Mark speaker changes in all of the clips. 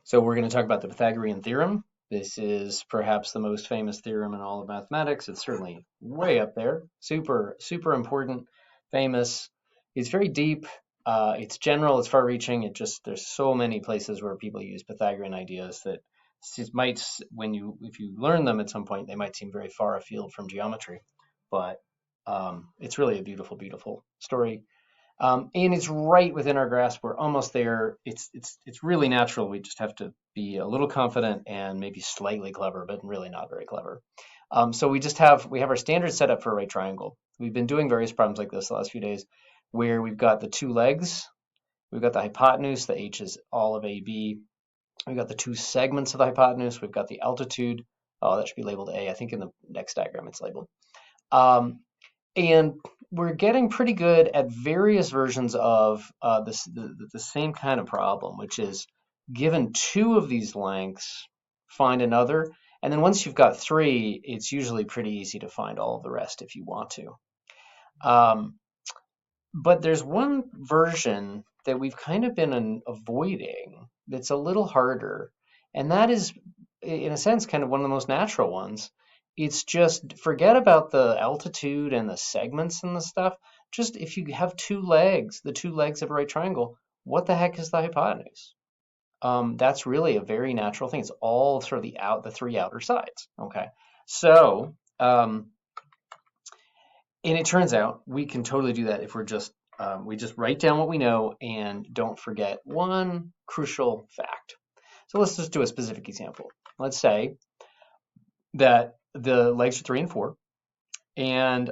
Speaker 1: So we're going to talk about the Pythagorean theorem. This is perhaps the most famous theorem in all of mathematics. It's certainly way up there. Super, super important, famous. It's very deep. It's general. It's far-reaching. There's so many places where people use Pythagorean ideas that if you learn them at some point, they might seem very far afield from geometry. But it's really a beautiful, beautiful story. And it's right within our grasp. We're almost there. It's really natural. We just have to be a little confident and maybe slightly clever, but really not very clever. So we have our standard setup for a right triangle. We've been doing various problems like this the last few days, where we've got the two legs, we've got the hypotenuse. The h is all of AB. We've got the two segments of the hypotenuse. We've got the altitude. Oh, that should be labeled A. I think in the next diagram it's labeled. Um, and we're getting pretty good at various versions of the same kind of problem, which is given two of these lengths, find another. And then once you've got three, it's usually pretty easy to find all of the rest if you want to. But there's one version that we've kind of been avoiding that's a little harder, and that is, in a sense, kind of one of the most natural ones. It's just forget about the altitude and the segments and the stuff. Just if you have two legs, the two legs of a right triangle, what the heck is the hypotenuse? That's really a very natural thing. It's all sort of the three outer sides. Okay, so and it turns out we can totally do that if we just write down what we know and don't forget one crucial fact. So let's just do a specific example. Let's say that the legs are 3 and 4, and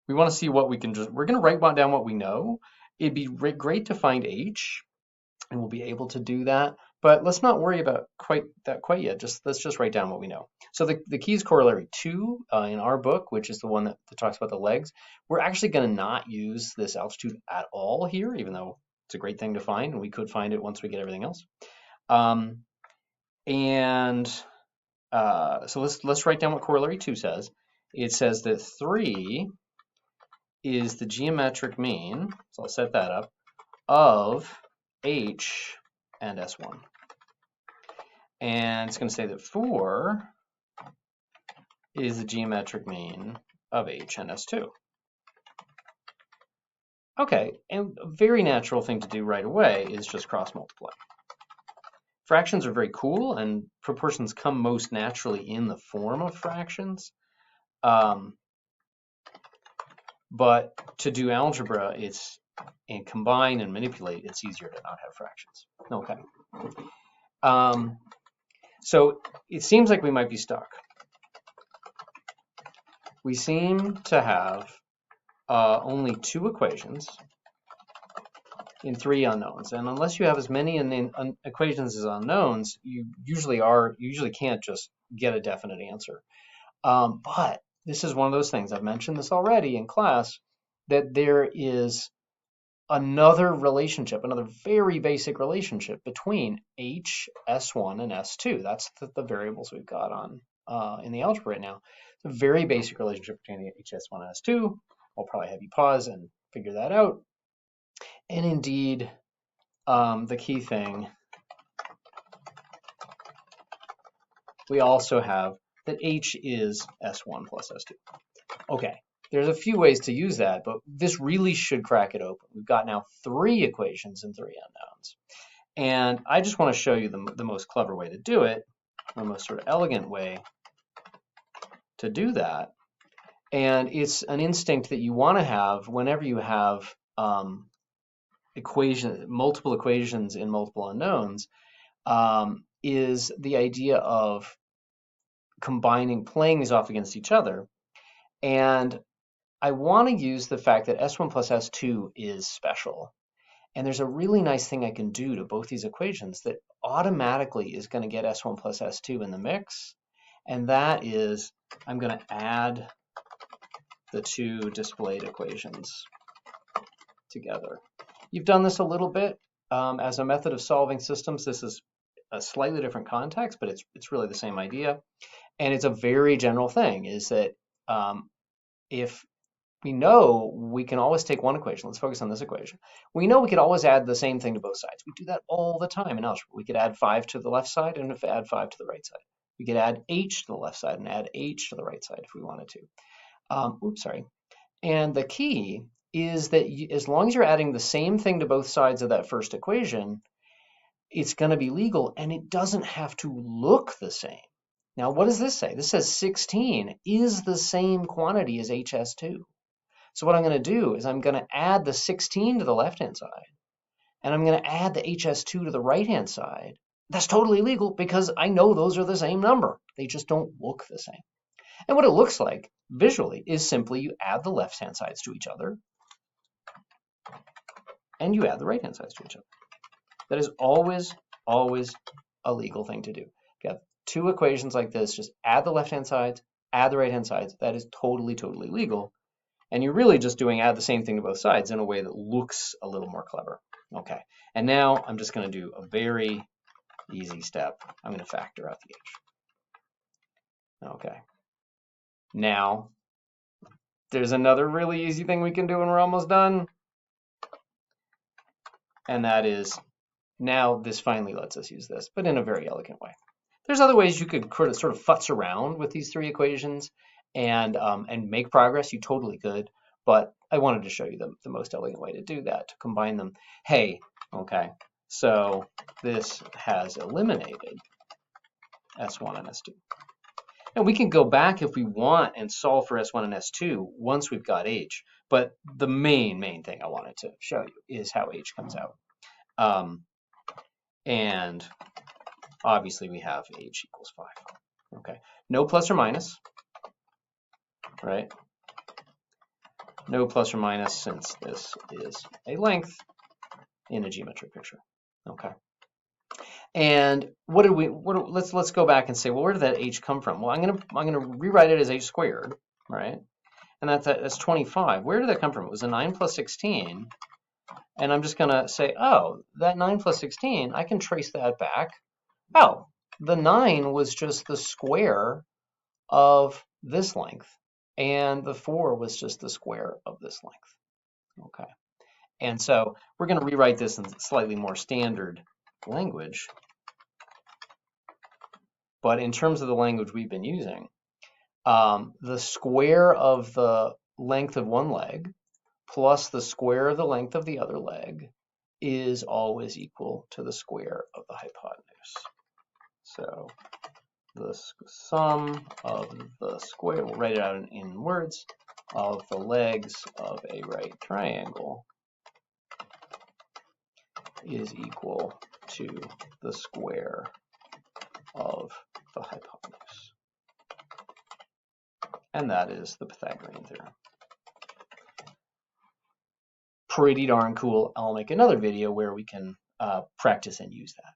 Speaker 1: we want to see what we're going to write down what we know. It'd be great to find h, and we'll be able to do that. But let's not worry about quite yet. Let's just write down what we know. So the key is corollary 2 in our book, which is the one that talks about the legs. We're actually going to not use this altitude at all here, even though it's a great thing to find, and we could find it once we get everything else. So let's write down what corollary 2 says. It says that 3 is the geometric mean, so I'll set that up, of h and S1. And it's going to say that 4 is the geometric mean of h and S2. Okay, and a very natural thing to do right away is just cross multiply. Fractions are very cool, and proportions come most naturally in the form of fractions. But to do algebra, and combine and manipulate, it's easier to not have fractions. Okay. So it seems like we might be stuck. We seem to have only two equations in 3 unknowns, and unless you have as many equations as unknowns, you usually can't just get a definite answer. But this is one of those things, I've mentioned this already in class, that there is another relationship, another very basic relationship between h, S1, and S2. That's the variables we've got on in the algebra right now. It's a very basic relationship between h, S1, and S2. I'll probably have you pause and figure that out. And indeed, the key thing, we also have that h is S1 plus S2. Okay, there's a few ways to use that, but this really should crack it open. We've got now 3 equations and 3 unknowns. And I just want to show you the most clever way to do it, the most sort of elegant way to do that. And it's an instinct that you want to have whenever you have multiple equations in multiple unknowns, is the idea of playing these off against each other. And I want to use the fact that S1 plus S2 is special. And there's a really nice thing I can do to both these equations that automatically is going to get S1 plus S2 in the mix. And that is, I'm going to add the two displayed equations together. You've done this a little bit as a method of solving systems. This is a slightly different context, but it's really the same idea. And it's a very general thing, is that if we know we can always take one equation. Let's focus on this equation. We know we could always add the same thing to both sides. We do that all the time in algebra. We could add 5 to the left side and add 5 to the right side. We could add h to the left side and add h to the right side if we wanted to. Oops, sorry. And the key is that as long as you're adding the same thing to both sides of that first equation, it's going to be legal, and it doesn't have to look the same. Now, what does this say? This says 16 is the same quantity as HS2. So what I'm going to do is I'm going to add the 16 to the left-hand side, and I'm going to add the HS2 to the right-hand side. That's totally legal because I know those are the same number. They just don't look the same. And what it looks like visually is simply you add the left-hand sides to each other, and you add the right-hand sides to each other. That is always, always a legal thing to do. You have two equations like this, just add the left-hand sides, add the right-hand sides. That is totally, totally legal. And you're really just doing add the same thing to both sides in a way that looks a little more clever. Okay, and now I'm just going to do a very easy step. I'm going to factor out the h. Okay. Now, there's another really easy thing we can do when we're almost done. And that is, now this finally lets us use this, but in a very elegant way. There's other ways you could sort of futz around with these three equations and make progress. You totally could, but I wanted to show you the most elegant way to do that, to combine them. Hey, okay, so this has eliminated S1 and S2. And we can go back if we want and solve for S1 and S2 once we've got H. But the main thing I wanted to show you is how H comes out. And obviously we have H equals 5. Okay, no plus or minus, right? No plus or minus since this is a length in a geometric picture. Okay. And let's go back and say, well, where did that h come from? Well, I'm gonna rewrite it as h squared, right? And that's 25. Where did that come from? It was a 9 plus 16. And I'm just gonna say, oh, that 9 plus 16, I can trace that back. Oh, the 9 was just the square of this length, and the 4 was just the square of this length. Okay. And so we're going to rewrite this in slightly more standard language. But in terms of the language we've been using, the square of the length of one leg plus the square of the length of the other leg is always equal to the square of the hypotenuse. So the sum of the square, we'll write it out in words, of the legs of a right triangle is equal to the square of the hypotenuse. And that is the Pythagorean theorem. Pretty darn cool. I'll make another video where we can practice and use that.